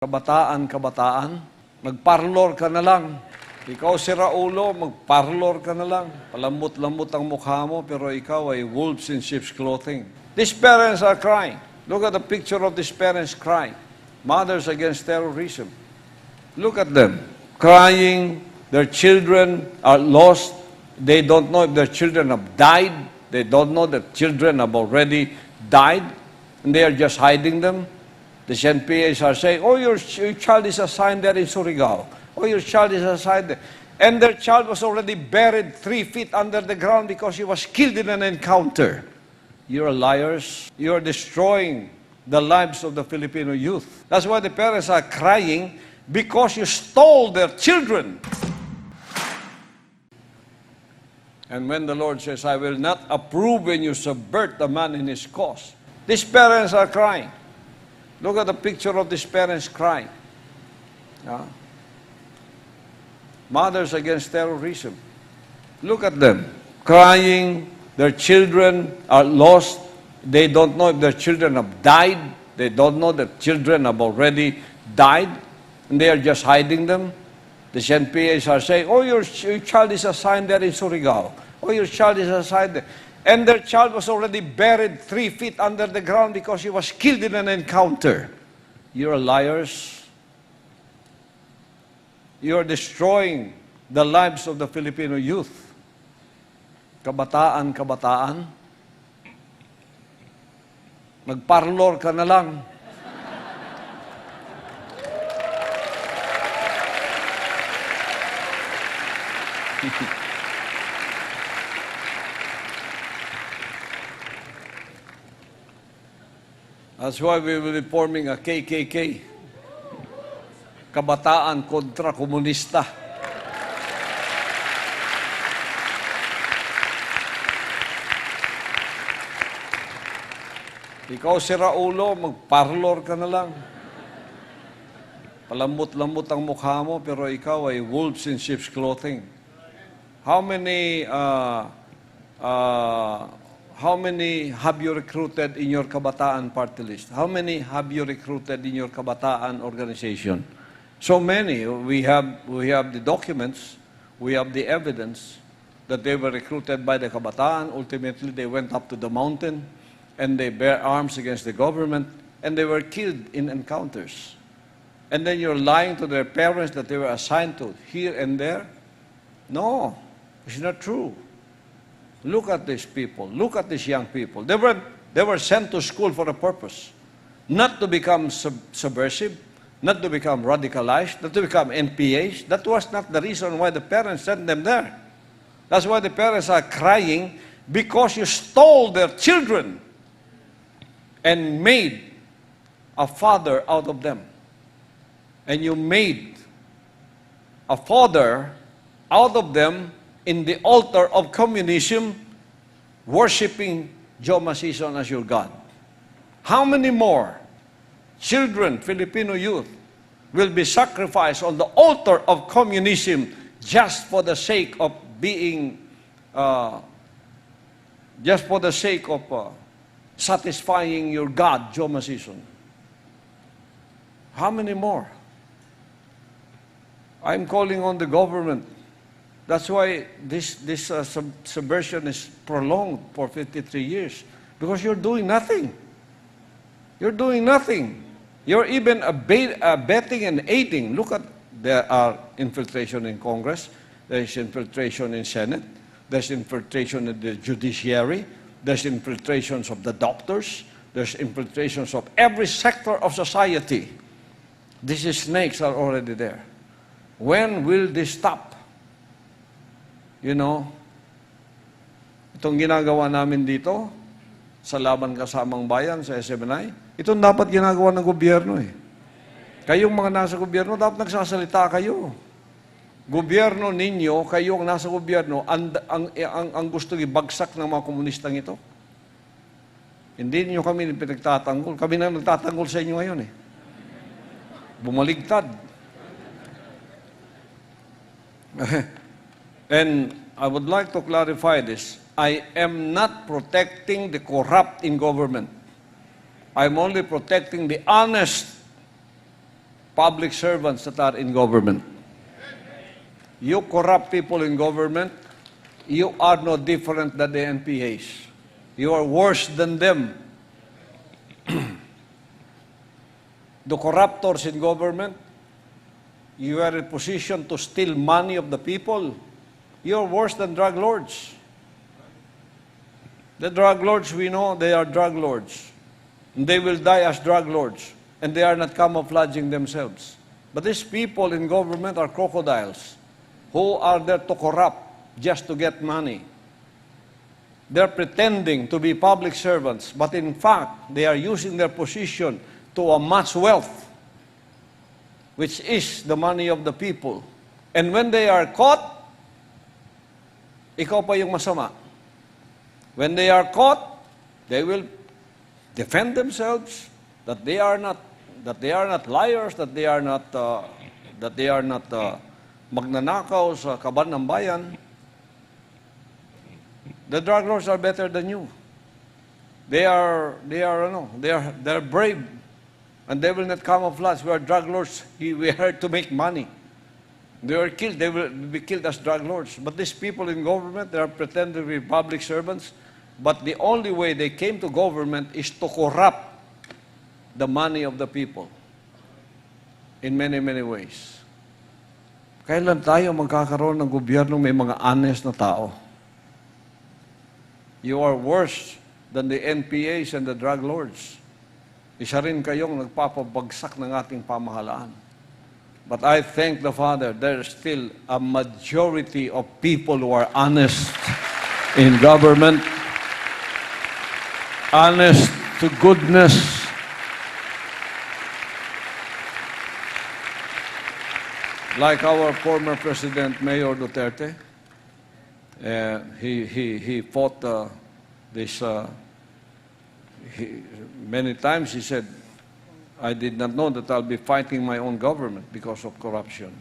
Kabataan, magparlor ka na lang. Ikaw si Raulo, magparlor ka na lang. Palambot-lambot ang mukha mo, pero ikaw ay wolves in sheep's clothing. These parents are crying. Look at the picture of these parents crying. Mothers against terrorism. Look at them, crying. Their children are lost. They don't know if their children have died. They don't know that children have already died. And they are just hiding them. The NPAs are saying, oh, your child is assigned there in Surigao. Oh, your child is assigned there. And their child was already buried 3 feet under the ground because he was killed in an encounter. You're liars. You're destroying the lives of the Filipino youth. That's why the parents are crying, because you stole their children. And when the Lord says, I will not approve when you subvert the man in his cause. These parents are crying. Look at the picture of these parents crying. Mothers against terrorism. Look at them, crying. Their children are lost. They don't know if their children have died. They don't know that children have already died. And they are just hiding them. The NPAs are saying, oh, your child is assigned there in Surigao. Oh, your child is assigned there. And their child was already buried 3 feet under the ground because he was killed in an encounter. You're liars. You're destroying the lives of the Filipino youth. Kabataan, magparlor ka na lang. That's why we will be forming a KKK. Kabataan kontra komunista. Ikaw si Raulo, magparlor ka na lang. Palambot-lambot ang mukha mo, pero ikaw ay wolves in sheep's clothing. How many have you recruited in your Kabataan party list? How many have you recruited in your Kabataan organization? So many. We have the documents, we have the evidence that they were recruited by the Kabataan. Ultimately, they went up to the mountain and they bear arms against the government and they were killed in encounters. And then you're lying to their parents that they were assigned to here and there? No, it's not true. Look at these people. Look at these young people. They were sent to school for a purpose. Not to become subversive, not to become radicalized, not to become NPAs. That was not the reason why the parents sent them there. That's why the parents are crying, because you stole their children and made a father out of them. And you made a father out of them in the altar of communism, worshiping Joe Masison as your God. How many more children, Filipino youth, will be sacrificed on the altar of communism just for the sake of being, satisfying your God, Joe Masison? How many more? I'm calling on the government. That's why this subversion is prolonged for 53 years. Because you're doing nothing. You're doing nothing. You're even abetting and aiding. Look at, there are infiltration in Congress. There's infiltration in Senate. There's infiltration in the judiciary. There's infiltrations of the doctors. There's infiltrations of every sector of society. These snakes are already there. When will this stop? You know, itong ginagawa namin dito, sa Laban Kasamang Bayan, sa SMNI, itong dapat ginagawa ng gobyerno eh. Kayong mga nasa gobyerno, dapat nagsasalita kayo. Gobyerno ninyo, kayong nasa gobyerno, ang gusto ibagsak ng mga komunistang ito. Hindi niyo kami pinagtatanggol. Kami na nagtatanggol sa inyo ngayon eh. Bumaligtad. And I would like to clarify this. I am not protecting the corrupt in government. I'm only protecting the honest public servants that are in government. You corrupt people in government, you are no different than the NPAs. You are worse than them. The corruptors in government, you are in position to steal money of the people. You are worse than drug lords. The drug lords, we know they are drug lords. And they will die as drug lords. And they are not camouflaging themselves. But these people in government are crocodiles who are there to corrupt just to get money. They're pretending to be public servants, but in fact, they are using their position to amass wealth, which is the money of the people. And when they are caught, ikaw pa yung masama. When they are caught, they will defend themselves that they are not liars, that they are not magnanakaw sa kaban ng bayan. The drug lords are better than you. They are brave, and they will not camouflage. We are drug lords. We are here to make money. They are killed. They will be killed as drug lords. But these people in government, they are pretending to be public servants. But the only way they came to government is to corrupt the money of the people in many, many ways. Kailan tayo magkakaroon ng gobyerno may mga honest na tao? You are worse than the NPAs and the drug lords. Isa rin kayong nagpapabagsak ng ating pamahalaan. But I thank the Father, there is still a majority of people who are honest in government, honest to goodness. Like our former President, Mayor Duterte, he fought this. Many times he said, I did not know that I'll be fighting my own government because of corruption.